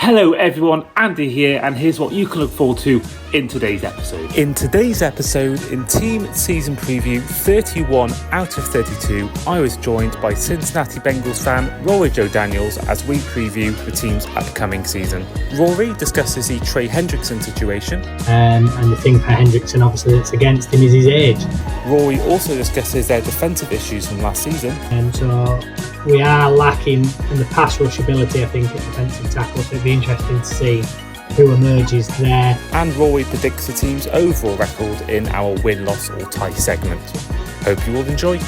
Hello everyone, Andy here, and here's what you can look forward to in today's episode. In today's episode, in Team Season Preview 31 out of 32, I was joined by Cincinnati Bengals fan Rory-Jo Daniels as we preview the team's upcoming season. Rory discusses the Trey Hendrickson situation. And the thing for Hendrickson, obviously, that's against him is his age. Rory also discusses their defensive issues from last season. And so we are lacking in the pass rush ability, I think, at defensive tackle, so it'd be interesting to see who emerges there. And Rory predicts the team's overall record in our win, loss or tie segment. Hope you all enjoy.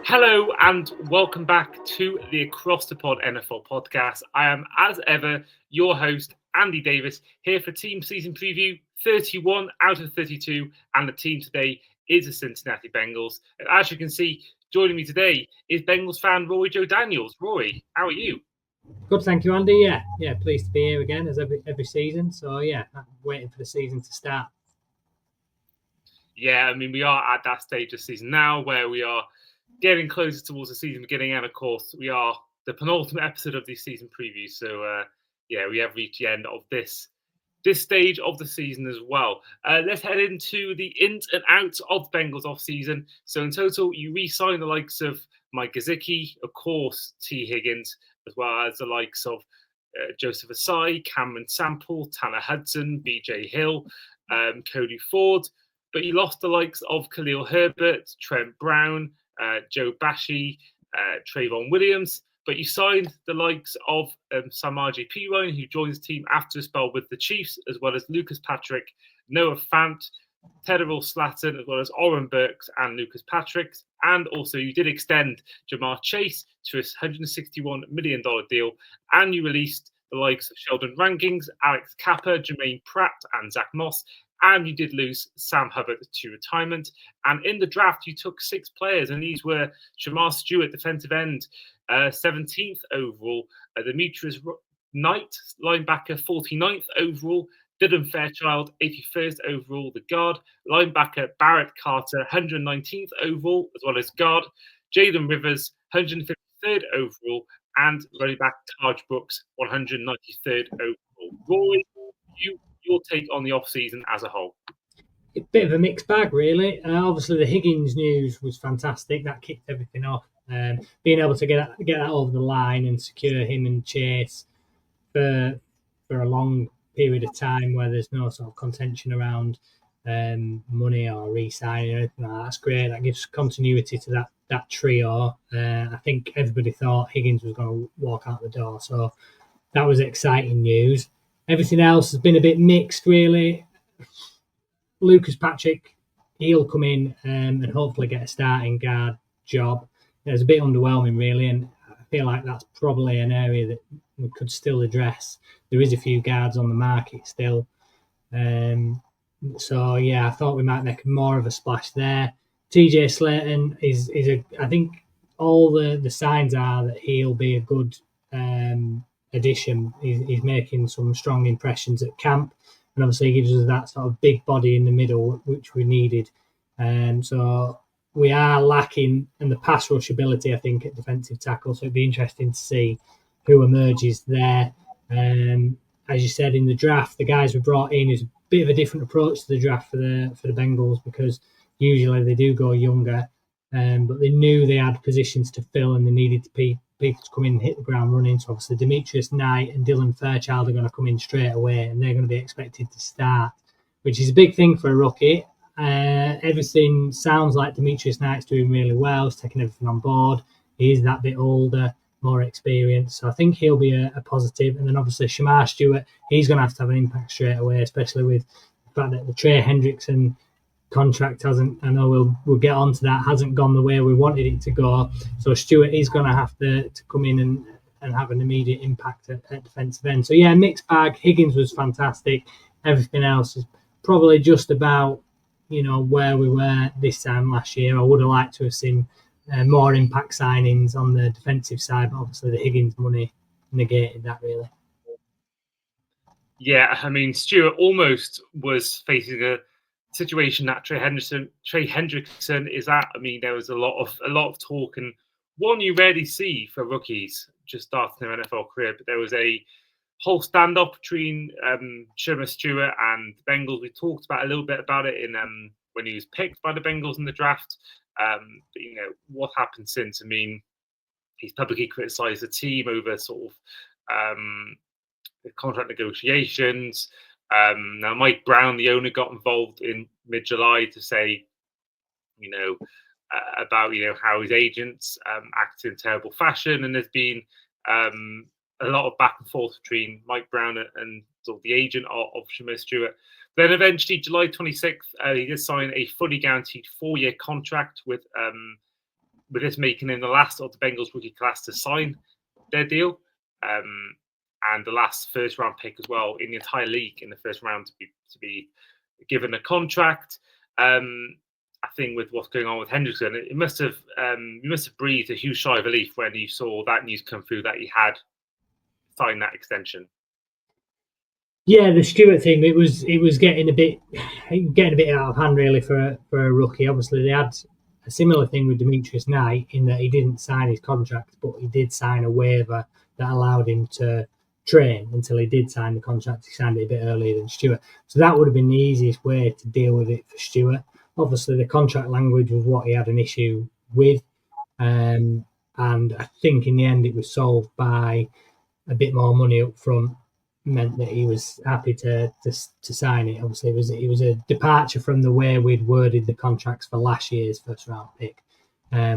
Hello and welcome back to the Across the Pod NFL podcast. I am, as ever, your host, Andy Davis, here for Team Season Preview 31 out of 32, and the team today is the Cincinnati Bengals. And as you can see, joining me today is Bengals fan Rory-Jo Daniels. Rory, how are you? Good, thank you, Andy. Yeah, pleased to be here again as every season. So yeah, I'm waiting for the season to start. Yeah, I mean, we are at that stage of the season now where we are getting closer towards the season beginning, and of course, we are the penultimate episode of the season preview. So we have reached the end of this stage of the season as well. Let's head into the ins and outs of the Bengals off-season. So in total, you re-signed the likes of Mike Gesicki, of course, T. Higgins, as well as the likes of Joseph Asai, Cameron Sample, Tanner Hudson, BJ Hill, Cody Ford. But you lost the likes of Khalil Herbert, Trent Brown, Joe Bashie, Trayvon Williams. But you signed the likes of Samaje Perine, who joins the team after a spell with the Chiefs, as well as Lucas Patrick, Noah Fant, Tedderell Slatton, as well as Oren Burks and Lucas Patrick. And also you did extend Jamar Chase to a $161 million deal, and you released the likes of Sheldon Rankings, Alex Kappa, Jermaine Pratt, and Zach Moss. And you did lose Sam Hubbard to retirement. And in the draft, you took 6 players, and these were Shamar Stewart, defensive end, 17th overall, Demetrius Knight, linebacker, 49th overall, Dylan Fairchild, 81st overall, the guard, linebacker Barrett Carter, 119th overall, as well as guard, Jalen Rivers, 153rd overall, and running back Taj Brooks, 193rd overall. Rory, your take on the off-season as a whole? A bit of a mixed bag, really. Obviously, the Higgins news was fantastic. That kicked everything off. Being able to get that over the line and secure him and Chase for a long period of time where there's no sort of contention around money or re-signing or anything like that. That's great. That gives continuity to that trio. I think everybody thought Higgins was going to walk out the door, so that was exciting news. Everything else has been a bit mixed, really. Lucas Patrick, he'll come in and hopefully get a starting guard job. It was a bit underwhelming, really, and I feel like that's probably an area that we could still address. There is a few guards on the market still. So, yeah, I thought we might make more of a splash there. TJ Slayton I think all the signs are that he'll be a good addition. He's making some strong impressions at camp, and obviously he gives us that sort of big body in the middle, which we needed. So we are lacking in the pass rush ability, I think, at defensive tackle. So it'd be interesting to see who emerges there. As you said, in the draft, the guys we brought in is a bit of a different approach to the draft for the Bengals, because usually they do go younger, but they knew they had positions to fill and they needed people to come in and hit the ground running. So obviously Demetrius Knight and Dylan Fairchild are going to come in straight away, and they're going to be expected to start, which is a big thing for a rookie. Everything sounds like Demetrius Knight's doing really well. He's taking everything on board. He is that bit older, more experienced. So I think he'll be a positive. And then obviously Shamar Stewart, he's going to have an impact straight away, especially with the fact that the Trey Hendrickson contract hasn't, I know we'll get on to that, hasn't gone the way we wanted it to go. So Stewart is going to have to come in and have an immediate impact at defensive end. So yeah, mixed bag. Higgins was fantastic. Everything else is probably just about, where we were this time last year. I would have liked to have seen more impact signings on the defensive side, but obviously the Higgins money negated that, really. Yeah, I mean, Stewart almost was facing a situation that Trey Hendrickson is at. I mean, there was a lot of talk and one you rarely see for rookies just starting their NFL career. But there was a whole standoff between Sherman Stewart and the Bengals. We talked about a little bit about it in when he was picked by the Bengals in the draft. But, what happened since? I mean, he's publicly criticised the team over sort of the contract negotiations. Now, Mike Brown, the owner, got involved in mid-July to say, about how his agents acted in terrible fashion, and there's been a lot of back and forth between Mike Brown and sort of the agent of Shamir Stewart. Then eventually, July 26th, he did sign a fully guaranteed 4-year contract with this making him the last of the Bengals rookie class to sign their deal, and the last first-round pick as well in the entire league in the first round to be given a contract. I think with what's going on with Hendrickson, it must have breathed a huge sigh of relief when you saw that news come through that he had signed that extension. Yeah, the Stewart thing, it was getting a bit out of hand really for a rookie. Obviously, they had a similar thing with Demetrius Knight in that he didn't sign his contract, but he did sign a waiver that allowed him to train until he did sign the contract. He signed it a bit earlier than Stewart, so that would have been the easiest way to deal with it for Stewart. Obviously, the contract language was what he had an issue with, and I think in the end it was solved by a bit more money up front. Meant that he was happy to sign it. Obviously, it was a departure from the way we'd worded the contracts for last year's first round pick,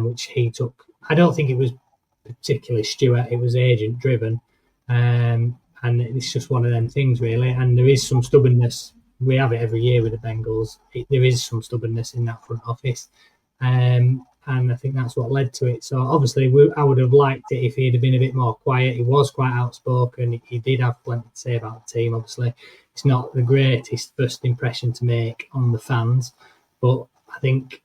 which he took. I don't think it was particularly Stewart. It was agent driven, and it's just one of them things really. And there is some stubbornness. We have it every year with the Bengals. There is some stubbornness in that front office, and I think that's what led to it. So obviously, I would have liked it if he had been a bit more quiet. He was quite outspoken. He did have plenty to say about the team. Obviously, it's not the greatest first impression to make on the fans, but I think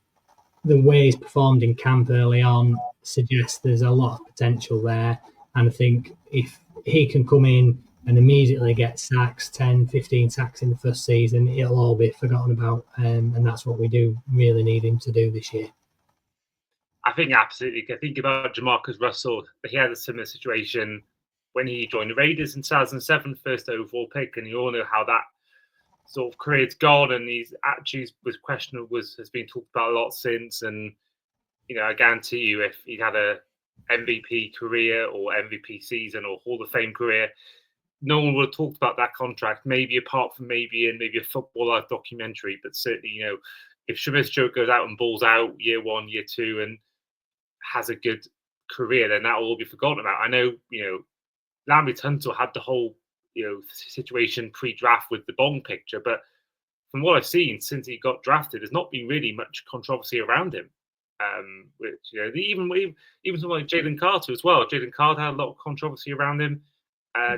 the way he's performed in camp early on suggests there's a lot of potential there. And I think if he can come in and immediately get sacks, 10, 15 sacks in the first season, it'll all be forgotten about. And that's what we do really need him to do this year. I think absolutely. I think about Jamarcus Russell. He had a similar situation when he joined the Raiders in 2007, first overall pick, and you all know how that sort of career's gone, and his attitude was questionable, has been talked about a lot since. And I guarantee you, if he had a MVP career or MVP season or Hall of Fame career, no one would have talked about that contract. Maybe apart from maybe a Football Life documentary, but certainly if Shamir Stewart goes out and balls out year 1, year 2, and has a good career, then that will all be forgotten about. I know, Larry Tunsil had the whole, situation pre-draft with the Bong picture, but from what I've seen since he got drafted, there's not been really much controversy around him. Which even someone like Jalen Carter as well. Jalen Carter had a lot of controversy around him.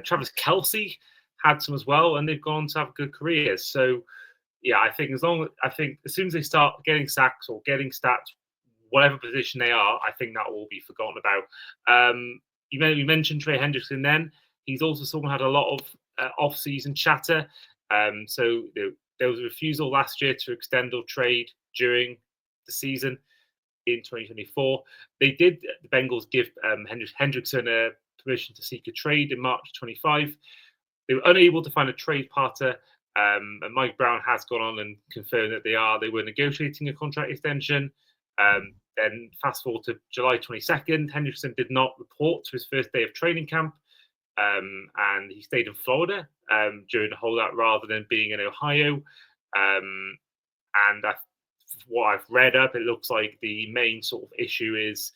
Travis Kelce had some as well, and they've gone to have good careers. So, yeah, I think as soon as they start getting sacks or getting stats, whatever position they are, I think that will be forgotten about. You mentioned Trey Hendrickson then. He's also someone who had a lot of off-season chatter. So there was a refusal last year to extend or trade during the season in 2024. The Bengals give Hendrickson permission to seek a trade in March 25. They were unable to find a trade partner. And Mike Brown has gone on and confirmed that they were negotiating a contract extension. Then fast forward to July 22nd, Hendrickson did not report to his first day of training camp, and he stayed in Florida during the holdout rather than being in Ohio. And what I've read up, it looks like the main sort of issue is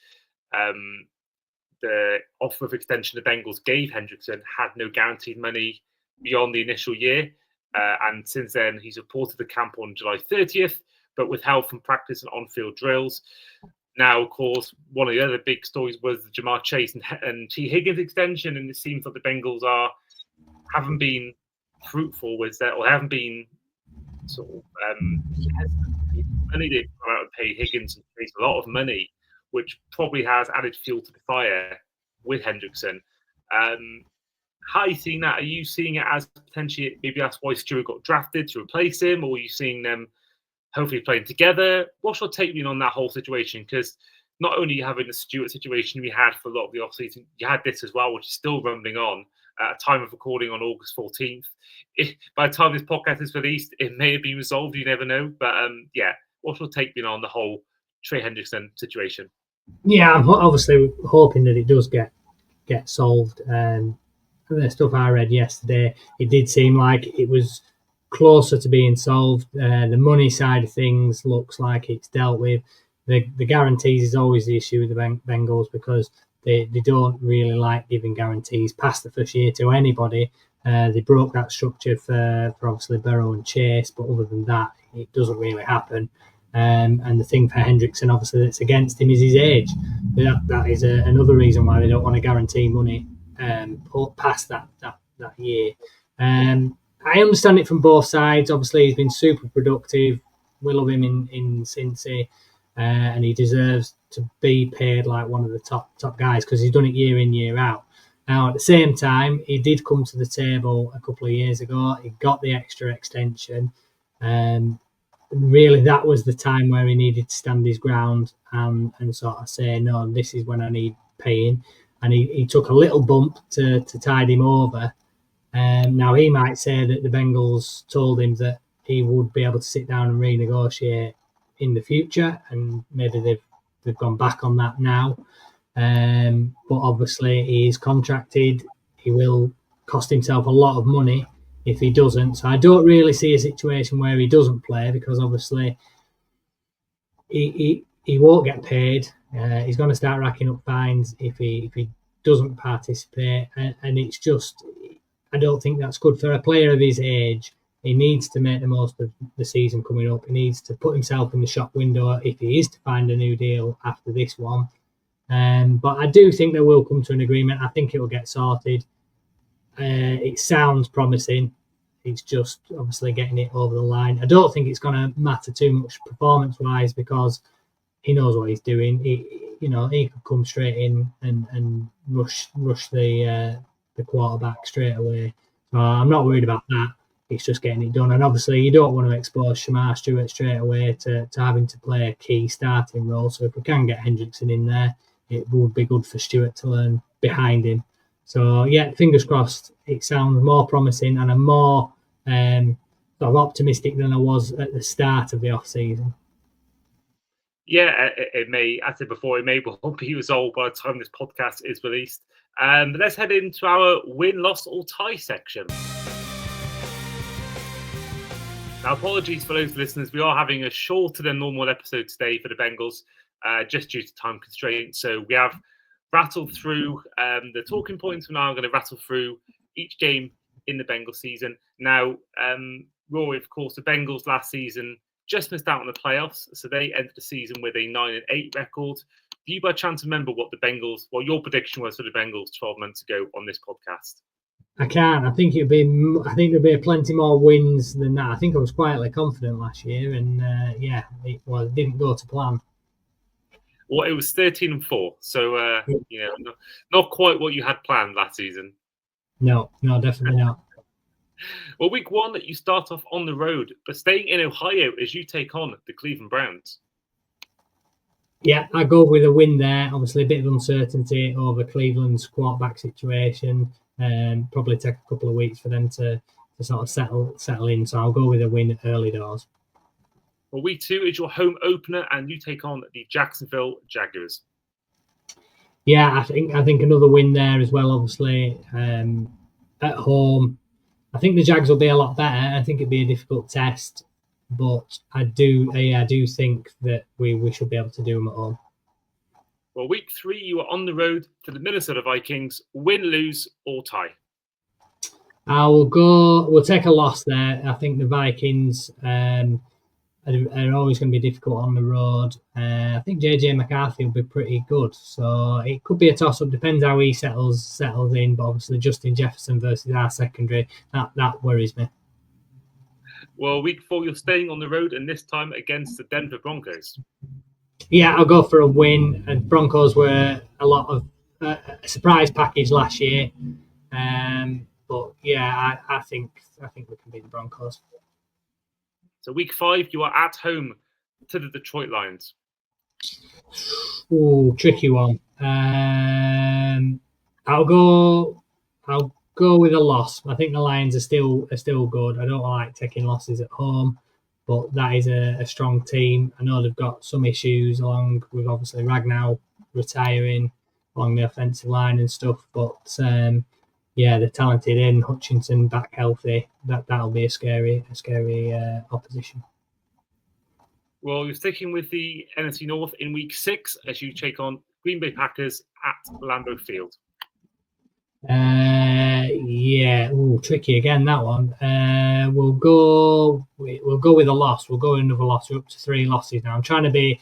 the offer of extension the Bengals gave Hendrickson had no guaranteed money beyond the initial year. And since then, he's reported the camp on July 30th, but withheld from practice and on-field drills. Now, of course, one of the other big stories was the Jamar Chase and T. Higgins extension, and it seems that the Bengals haven't been fruitful with that, or haven't been sort of money they've come out and pay Higgins and Chase a lot of money, which probably has added fuel to the fire with Hendrickson. How are you seeing that? Are you seeing it as potentially maybe that's why Stewart got drafted to replace him, or are you seeing them hopefully playing together? What's your take on that whole situation? Because not only having the Stewart situation we had for a lot of the offseason, you had this as well, which is still rumbling on at a time of recording on August 14th. By the time this podcast is released, it may have been resolved. You never know. But what's your take been on the whole Trey Hendrickson situation? Yeah, I'm obviously hoping that it does get solved. The stuff I read yesterday, it did seem like it was closer to being solved. The money side of things looks like it's dealt with. The guarantees is always the issue with the Bengals because they don't really like giving guarantees past the first year to anybody. They broke that structure for obviously Burrow and Chase, but other than that, it doesn't really happen. And the thing for Hendrickson, obviously, that's against him is his age. That is another reason why they don't want to guarantee money past that year. I understand it from both sides. Obviously, he's been super productive. We love him in Cincy, and he deserves to be paid like one of the top guys because he's done it year in, year out. Now, at the same time, he did come to the table a couple of years ago. He got the extra extension. Really, that was the time where he needed to stand his ground and sort of say, no, this is when I need paying. And he took a little bump to tide him over. Now, he might say that the Bengals told him that he would be able to sit down and renegotiate in the future, and maybe they've gone back on that now. But obviously, he is contracted. He will cost himself a lot of money if he doesn't. So I don't really see a situation where he doesn't play because obviously he won't get paid. He's going to start racking up fines if he doesn't participate, and it's just, I don't think that's good for a player of his age. He needs to make the most of the season coming up. He needs to put himself in the shop window if he is to find a new deal after this one. But I do think they will come to an agreement. I think it will get sorted. It sounds promising. It's just obviously getting it over the line. I don't think it's going to matter too much performance-wise because he knows what he's doing. He could come straight in and rush the quarterback straight away. So I'm not worried about that. It's just getting it done. And obviously, you don't want to expose Shamar Stewart straight away to having to play a key starting role. So if we can get Hendrickson in there, it would be good for Stewart to learn behind him. So, yeah, fingers crossed. It sounds more promising and I'm more sort of optimistic than I was at the start of the off-season. Yeah, it may, as I said before, it may well be resolved by the time this podcast is released. But let's head into our win, loss, or tie section. Now, apologies for those listeners. We are having a shorter than normal episode today for the Bengals, just due to time constraints. So we have rattled through the talking points. Now I'm going to rattle through each game in the Bengals season. Now, Rory, of course, the Bengals last season just missed out on the playoffs, so they entered the season with a 9-8 record. Do you by chance remember what your prediction was for the Bengals 12 months ago on this podcast? I can't. I think there'll be plenty more wins than that. I think I was quietly confident last year, and it didn't go to plan. Well, it was 13-4, so not quite what you had planned last season. No, definitely not. Well, week one, you start off on the road, but staying in Ohio as you take on the Cleveland Browns. Yeah, I go with a win there. Obviously, a bit of uncertainty over Cleveland's quarterback situation. Probably take a couple of weeks for them to sort of settle in. So I'll go with a win early doors. Well, week two is your home opener, and you take on the Jacksonville Jaguars. Yeah, I think another win there as well. Obviously, at home, I think the Jags will be a lot better. I think it'd be a difficult test, but I do think that we should be able to do them at home. Well, week three, you are on the road to the Minnesota Vikings. Win, lose, or tie? We'll take a loss there. I think the Vikings are always going to be difficult on the road. I think JJ McCarthy will be pretty good. So it could be a toss-up. Depends how he settles in. But obviously Justin Jefferson versus our secondary, that worries me. Well, week four, you're staying on the road, and this time against the Denver Broncos. Yeah, I'll go for a win. And Broncos were a lot of a surprise package last year. But yeah, I think we can beat the Broncos. So week five, you are at home to the Detroit Lions. Ooh, tricky one. I'll go with a loss. I think the Lions are still good. I don't like taking losses at home, but that is a strong team. I know they've got some issues along with obviously Ragnow retiring along the offensive line and stuff, but yeah, they're talented in Hutchinson back healthy. That'll be a scary opposition. Well, you're sticking with the NFC North in Week 6 as you take on Green Bay Packers at Lambeau Field. Yeah, tricky again that one. We'll go with a loss. We'll go with another loss. We're up to 3 losses now. I'm trying to be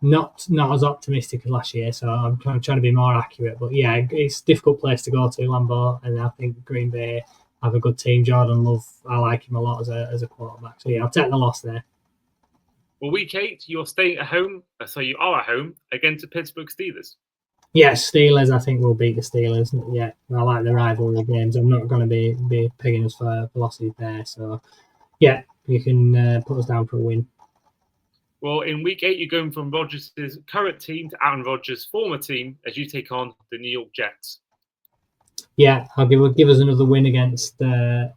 not as optimistic as last year, so I'm trying to be more accurate. But yeah, it's a difficult place to go to, Lambeau, and I think Green Bay have a good team. Jordan Love, I like him a lot as a quarterback. So yeah, I'll take the loss there. Well, Week 8, you're staying at home. So you are at home against the Pittsburgh Steelers. Yes, Steelers. I think we'll beat the Steelers. Yeah, I like the rivalry games. I'm not going to be pegging us for losses there. So, yeah, you can put us down for a win. Well, in Week 8, you're going from Rodgers' current team to Aaron Rodgers' former team as you take on the New York Jets. Yeah, I'll give us another win against the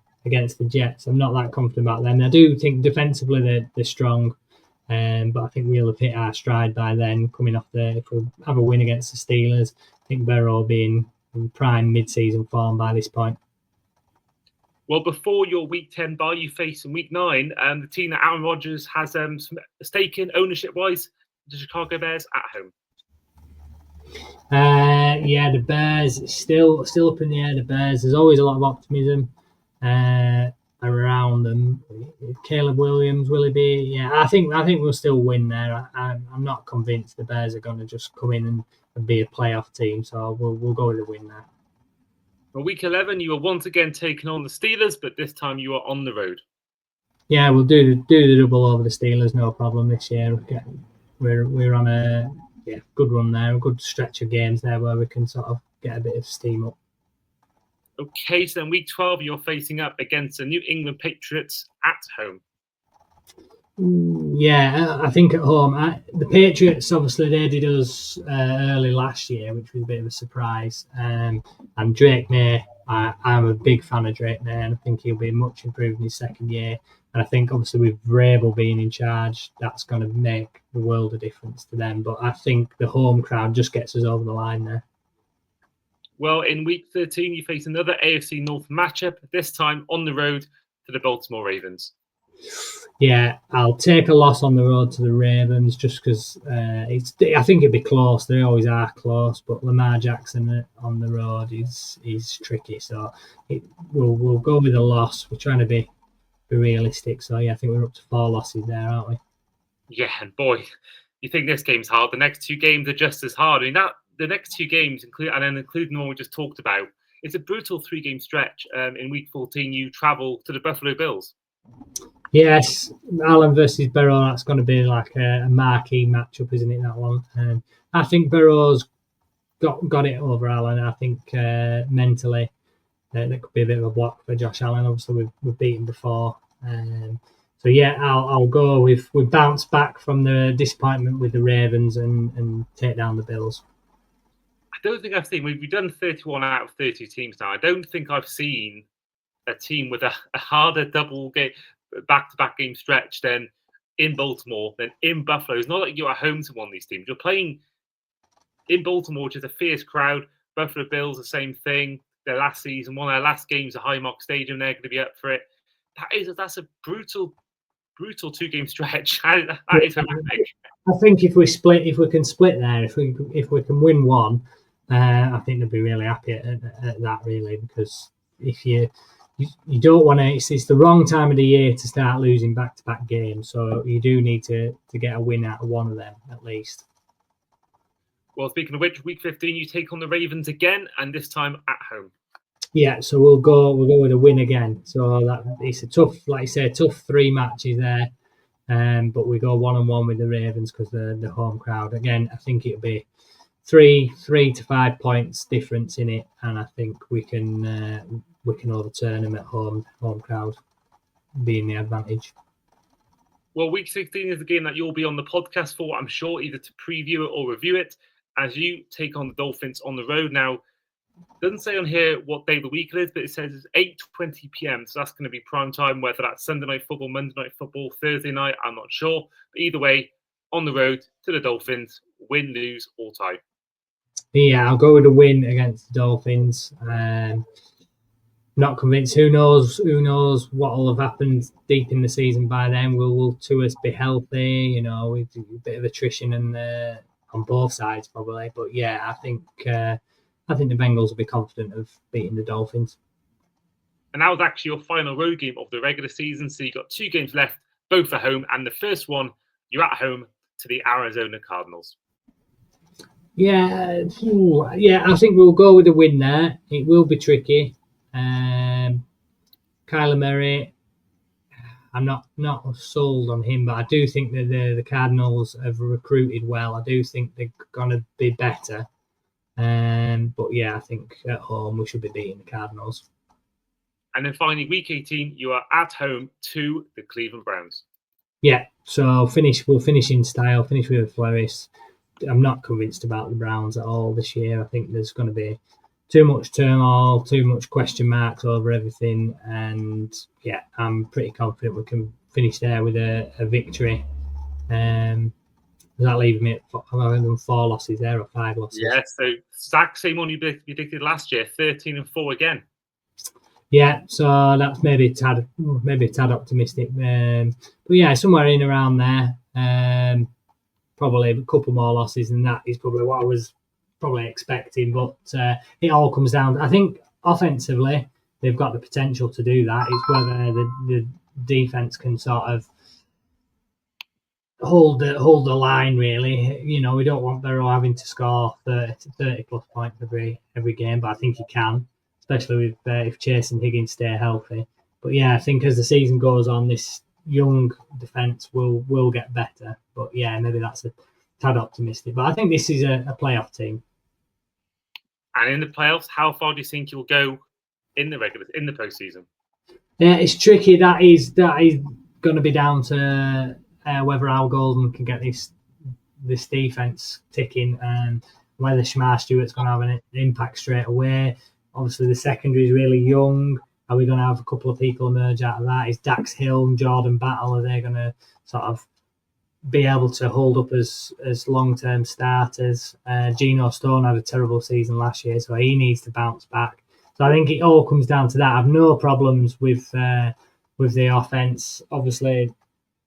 Jets. I'm not that confident about them. I do think defensively they're strong. But I think we'll have hit our stride by then. Coming off if we have a win against the Steelers, I think Burrow will be in prime mid-season form by this point. Well, before your Week 10 bye, you face in Week 9 the team that Aaron Rodgers has some stake in ownership-wise, the Chicago Bears at home. Yeah, the Bears still up in the air. The Bears. There's always a lot of optimism around them. Caleb Williams, will he be? Yeah, I think we'll still win there. I'm not convinced the Bears are going to just come in and be a playoff team. So we'll go with a win there. For Week 11, you were once again taking on the Steelers, but this time you are on the road. Yeah, we'll do the double over the Steelers, no problem this year. We're on a good run there, a good stretch of games there where we can sort of get a bit of steam up. Okay, so in Week 12, you're facing up against the New England Patriots at home. Yeah, I think at home. The Patriots, obviously, they did us early last year, which was a bit of a surprise. And Drake May, I'm a big fan of Drake May, and I think he'll be much improved in his second year. And I think, obviously, with Vrabel being in charge, that's going to make the world of difference to them. But I think the home crowd just gets us over the line there. Well, in Week 13, you face another AFC North matchup, this time on the road to the Baltimore Ravens. Yeah, I'll take a loss on the road to the Ravens just because I think it'd be close. They always are close, but Lamar Jackson on the road is tricky. So we'll go with a loss. We're trying to be realistic. So yeah, I think we're up to 4 losses there, aren't we? Yeah, and boy, you think this game's hard. The next 2 games are just as hard. I mean, the next 2 games, including the one we just talked about, it's a brutal 3-game stretch. In Week 14, you travel to the Buffalo Bills. Yes, Allen versus Burrow, that's going to be like a marquee matchup, isn't it, that one? I think Burrow's got it over Allen. I think mentally that could be a bit of a block for Josh Allen. Obviously, we've beaten before. So, yeah, I'll go with we bounce back from the disappointment with the Ravens and take down the Bills. I don't think I've seen, we've done 31 out of 30 teams now. I don't think I've seen a team with a harder double game, back-to-back game stretch than in Baltimore, than in Buffalo. It's not like you're at home to one of these teams. You're playing in Baltimore, which is a fierce crowd. Buffalo Bills, the same thing. Their last season, one of their last games at Highmark Stadium, they're going to be up for it. That's a brutal 2-game stretch. That is horrific. I think if we can split there, if we can win one, I think they'll be really happy at that, really, because if you don't want to, it's the wrong time of the year to start losing back-to-back games. So you do need to get a win out of one of them at least. Well, speaking of which, Week 15, you take on the Ravens again, and this time at home. Yeah, so we'll go with a win again. So it's a tough, like you say, tough 3 matches there. But we go 1-1 with the Ravens because the home crowd. Again, I think it'll be 3 to 5 points difference in it, and I think we can overturn them at home crowd being the advantage. Well, week 16 is the game that you'll be on the podcast for, I'm sure, either to preview it or review it, as you take on the Dolphins on the road. Now, doesn't say on here what day of the week it is, but it says it's 8:20 p.m. So that's going to be prime time, whether that's Sunday night football, Monday night football, Thursday night, I'm not sure. But either way, on the road to the Dolphins, win, lose, or tie. Yeah, I'll go with a win against the Dolphins. Not convinced. Who knows what will have happened deep in the season by then? Will Tua be healthy? You know, with a bit of attrition on both sides probably. But yeah, I think the Bengals will be confident of beating the Dolphins. And that was actually your final road game of the regular season. So you've got 2 games left, both at home. And the first one, you're at home to the Arizona Cardinals. Yeah, I think we'll go with a win there. It will be tricky. Kyler Murray, I'm not sold on him, but I do think that the Cardinals have recruited well. I do think they're going to be better. But yeah, I think at home we should be beating the Cardinals. And then finally, week 18, you are at home to the Cleveland Browns. Yeah, so we'll finish in style, finish with a flourish. I'm not convinced about the Browns at all this year. I think there's going to be too much turmoil, too much question marks over everything. And yeah, I'm pretty confident we can finish there with a victory. Does that leave me at 4 losses there or 5 losses? Yeah, so exact same one you predicted last year, 13-4 again. Yeah, so that's maybe a tad optimistic. But yeah, somewhere in around there. Probably a couple more losses, and that is probably what I was probably expecting. But it all comes down. I think offensively, they've got the potential to do that. It's whether the defense can sort of hold the line. Really, you know, we don't want Burrow having to score 30 plus points every game, but I think he can, especially with if Chase and Higgins stay healthy. But yeah, I think as the season goes on, this young defense will get better. But yeah, maybe that's a tad optimistic. But I think this is a playoff team. And in the playoffs, how far do you think you'll go in the postseason? Yeah, it's tricky. That is going to be down to whether Al Golden can get this defense ticking and whether Shamar Stewart's going to have an impact straight away. Obviously, the secondary is really young. Are we going to have a couple of people emerge out of that? Is Dax Hill and Jordan Battle, are they going to sort of be able to hold up as long-term starters? Geno Stone had a terrible season last year, so he needs to bounce back. So I think it all comes down to that. I have no problems with the offense. Obviously,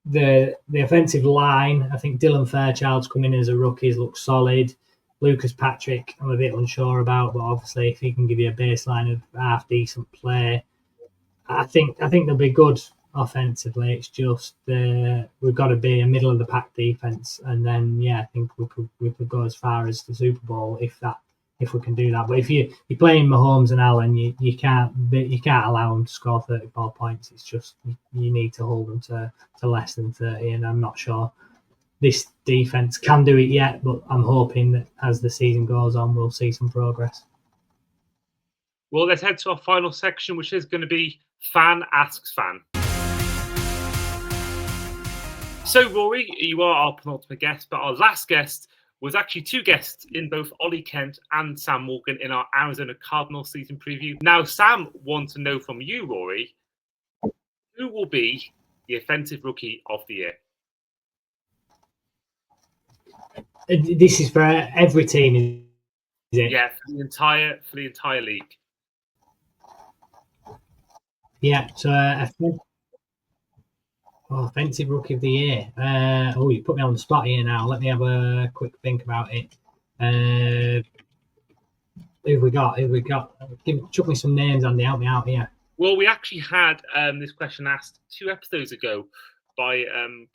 the offensive line, I think Dylan Fairchild's come in as a rookie, looks solid. Lucas Patrick, I'm a bit unsure about, but obviously if he can give you a baseline of half decent play, I think they'll be good offensively. It's just we've got to be a middle of the pack defense, and then yeah, I think we could go as far as the Super Bowl if we can do that. But if you're playing Mahomes and Allen, you can't allow them to score 34 points. It's just you need to hold them to less than 30, and I'm not sure this defense can do it yet, but I'm hoping that as the season goes on, we'll see some progress. Well, let's head to our final section, which is going to be Fan Asks Fan. So, Rory, you are our penultimate guest, but our last guest was actually 2 guests in both Ollie Kent and Sam Morgan in our Arizona Cardinals season preview. Now, Sam wants to know from you, Rory, who will be the offensive rookie of the year? This is for every team, is it? Yeah, for the entire league. Yeah, so offensive rookie of the year. You put me on the spot here now. Let me have a quick think about it. Who have we got? Chuck me some names, Andy. Help me out here. Well, we actually had this question asked 2 episodes ago by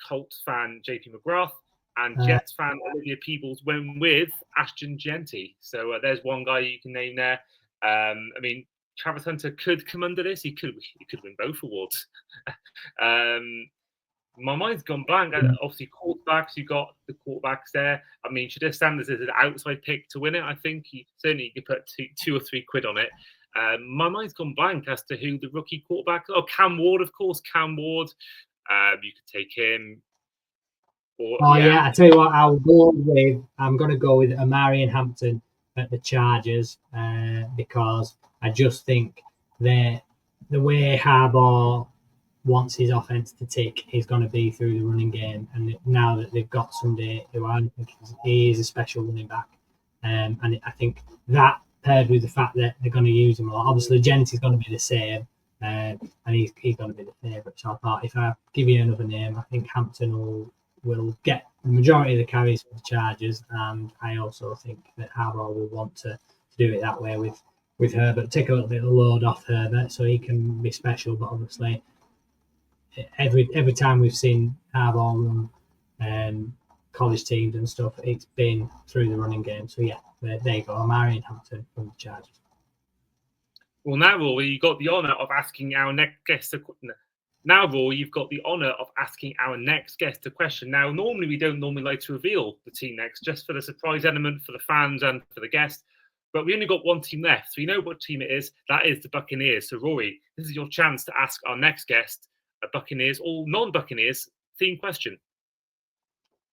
Colts fan JP McGrath and Jets fan Olivia Peebles went with Ashton Genty. So there's one guy you can name there. I mean, Travis Hunter could come under this. He could win both awards. My mind's gone blank. Obviously, quarterbacks, you got the quarterbacks there. I mean, Shadir Sanders is an outside pick to win it. I think you could put two or three quid on it. My mind's gone blank as to who the rookie quarterback. Oh, Cam Ward, of course. Cam Ward. You could take him. Or, I tell you what, I'm going to go with Amari and Hampton at the Chargers because I just think the way Harbaugh wants his offense to tick is going to be through the running game. And now that they've got somebody who I think he is a special running back, and I think that paired with the fact that they're going to use him a lot. Obviously, Genti's going to be the same, and he's going to be the favourite. So I thought if I give you another name, I think Hampton will get the majority of the carries for the Chargers, and I also think that Harbaugh will want to do it that way with Herbert, take a little bit of load off Herbert so he can be special. But obviously, every time we've seen Harbaugh run college teams and stuff, it's been through the running game. So yeah, there you go. Amari and Hampton from the Chargers. Well, now, Rory, you've got the honour of asking our next guest a question. Now, Rory, you've got the honour of asking our next guest a question. Now, normally we don't like to reveal the team next, just for the surprise element for the fans and for the guest. But we only got one team left, so you know what team it is. That is the Buccaneers. So, Rory, this is your chance to ask our next guest a Buccaneers or non-Buccaneers theme question.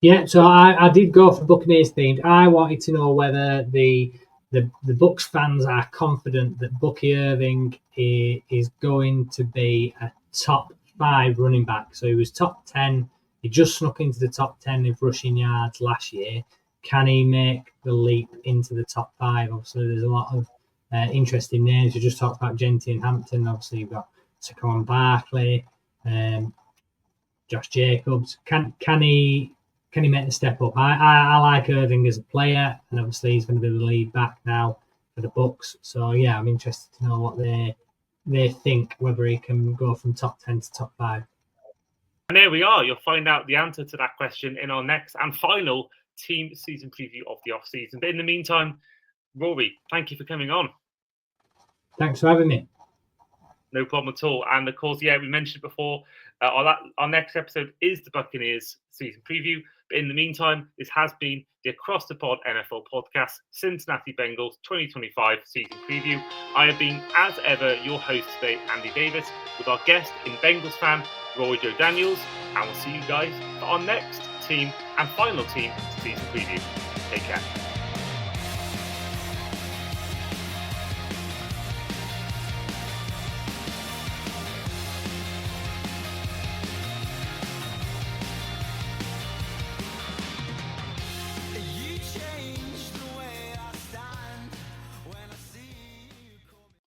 Yeah, so I did go for Buccaneers themed. I wanted to know whether the Bucs fans are confident that Bucky Irving is going to be a top 5 running back. So he was top 10. He just snuck into the top 10 of rushing yards last year. Can he make the leap into the top 5? Obviously, there's a lot of interesting names. We just talked about Genty and Hampton. Obviously, you've got Saquon Barkley, Josh Jacobs. Can he make the step up? I like Irving as a player, and obviously he's going to be the lead back now for the Bucs. So yeah, I'm interested to know what they think, whether he can go from top 10 to top 5. And there we are. You'll find out the answer to that question in our next and final team season preview of the off-season. But in the meantime, Rory, thank you for coming on. Thanks for having me. No problem at all. And of course, we mentioned before, our next episode is the Buccaneers season preview. But in the meantime, this has been the Across the Pod NFL podcast, Cincinnati Bengals 2025 season preview. I have been, as ever, your host today, Andy Davis, with our guest in Bengals fan, Rory-Jo Daniels. And we'll see you guys for our next team and final team season preview. Take care.